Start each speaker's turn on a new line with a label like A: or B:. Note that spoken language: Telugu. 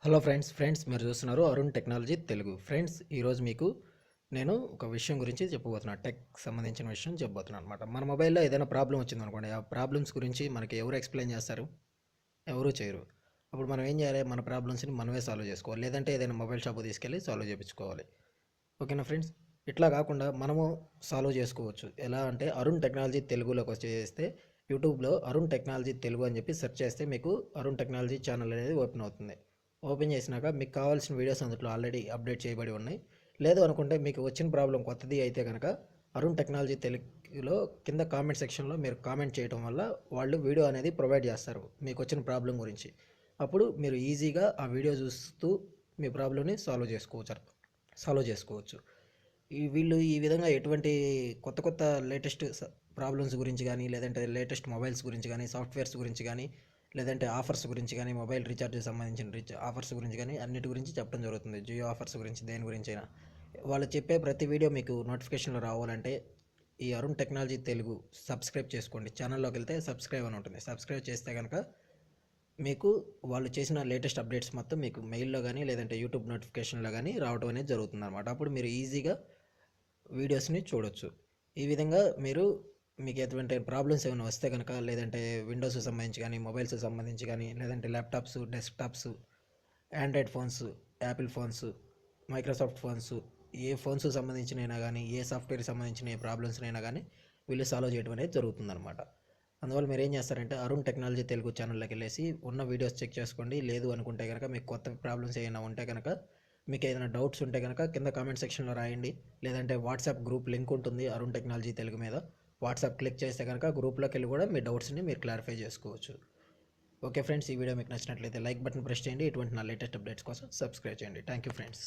A: హలో ఫ్రెండ్స్ మీరు చూస్తున్నారు అరుణ్ టెక్నాలజీ తెలుగు. ఈరోజు మీకు నేను ఒక విషయం గురించి చెప్పబోతున్నాను. టెక్ సంబంధించిన విషయం చెప్పబోతున్నాను అనమాట. మన మొబైల్లో ఏదైనా ప్రాబ్లం వచ్చిందనుకోండి, ఆ ప్రాబ్లమ్స్ గురించి మనకి ఎవరు ఎక్స్ప్లెయిన్ చేస్తారు? ఎవరు చేయరు. అప్పుడు మనం ఏం చేయాలి? మన ప్రాబ్లమ్స్ని మనమే సాల్వ్ చేసుకోవాలి, లేదంటే ఏదైనా మొబైల్ షాప్కి తీసుకెళ్ళి సాల్వ్ చేయించుకోవాలి. ఓకేనా ఫ్రెండ్స్? ఇట్లా కాకుండా మనము సాల్వ్ చేసుకోవచ్చు. ఎలా అంటే అరుణ్ టెక్నాలజీ తెలుగులోకి వచ్చేస్తే యూట్యూబ్లో అరుణ్ టెక్నాలజీ తెలుగు అని చెప్పి సెర్చ్ చేస్తే మీకు అరుణ్ టెక్నాలజీ ఛానల్ అనేది ఓపెన్ అవుతుంది. ఓపెన్ చేసినాక మీకు కావాల్సిన వీడియోస్ అందులో ఆల్రెడీ అప్డేట్ చేయబడి ఉన్నాయి. లేదు అనుకుంటే మీకు వచ్చిన ప్రాబ్లం కొత్తది అయితే కనుక అరుణ్ టెక్నాలజీ తెలుగులో కింద కామెంట్ సెక్షన్లో మీరు కామెంట్ చేయడం వల్ల వాళ్ళు వీడియో అనేది ప్రొవైడ్ చేస్తారు మీకు వచ్చిన ప్రాబ్లం గురించి. అప్పుడు మీరు ఈజీగా ఆ వీడియో చూస్తూ మీ ప్రాబ్లమ్ని సాల్వ్ చేసుకోవచ్చు. వీళ్ళు ఈ విధంగా ఎటువంటి కొత్త కొత్త లేటెస్ట్ ప్రాబ్లమ్స్ గురించి కానీ, లేదంటే లేటెస్ట్ మొబైల్స్ గురించి కానీ, సాఫ్ట్వేర్స్ గురించి కానీ, లేదంటే ఆఫర్స్ గురించి కానీ, మొబైల్ రీఛార్జ్కి సంబంధించిన ఆఫర్స్ గురించి కానీ అన్నిటి గురించి చెప్పడం జరుగుతుంది. జియో ఆఫర్స్ గురించి, దేని గురించి అయినా వాళ్ళు చెప్పే ప్రతి వీడియో మీకు నోటిఫికేషన్లో రావాలంటే ఈ అరుణ్ టెక్నాలజీ తెలుగు సబ్స్క్రైబ్ చేసుకోండి. ఛానల్లోకి వెళ్తే సబ్స్క్రైబ్ అని ఉంటుంది. సబ్స్క్రైబ్ చేస్తే కనుక మీకు వాళ్ళు చేసిన లేటెస్ట్ అప్డేట్స్ మొత్తం మీకు మెయిల్లో కానీ, లేదంటే యూట్యూబ్ నోటిఫికేషన్లో కానీ రావడం అనేది జరుగుతుంది అనమాట. అప్పుడు మీరు ఈజీగా వీడియోస్ని చూడొచ్చు. ఈ విధంగా మీకు ఎటువంటి ప్రాబ్లమ్స్ ఏమైనా వస్తే కనుక, లేదంటే విండోస్కి సంబంధించి కానీ, మొబైల్స్కి సంబంధించి కానీ, లేదంటే laptops, desktops, Android phones, Apple phones, Microsoft phones, ఏ ఫోన్స్కి సంబంధించినైనా కానీ, ఏ సాఫ్ట్వేర్కి సంబంధించిన ఏ ప్రాబ్లమ్స్నైనా కానీ వీళ్ళు సాల్వ్ చేయడం అనేది జరుగుతుందన్నమాట. అందువల్ల మీరు ఏం చేస్తారంటే అరుణ్ టెక్నాలజీ తెలుగు ఛానల్లోకి వెళ్ళేసి ఉన్న వీడియోస్ చెక్ చేసుకోండి. లేదు అనుకుంటే కనుక మీకు కొత్త ప్రాబ్లమ్స్ ఏమైనా ఉంటే కనుక, మీకు ఏదైనా డౌట్స్ ఉంటే కనుక కింద కామెంట్ సెక్షన్లో రాయండి. లేదంటే వాట్సాప్ గ్రూప్ లింక్ ఉంటుంది అరుణ్ టెక్నాలజీ తెలుగు మీద. వాట్సాప్ క్లిక్ చేస్తే కనుక గ్రూప్లోకి వెళ్ళి కూడా మీ డౌట్స్ని మీరు క్లారిఫై చేసుకోవచ్చు. ఓకే ఫ్రెండ్స్, ఈ వీడియో మీకు నచ్చినట్లయితే లైక్ బటన్ ప్రెస్ చేయండి. ఇటువంటి నా లేటెస్ట్ అప్డేట్స్ కోసం సబ్స్క్రైబ్ చేయండి. Thank you friends.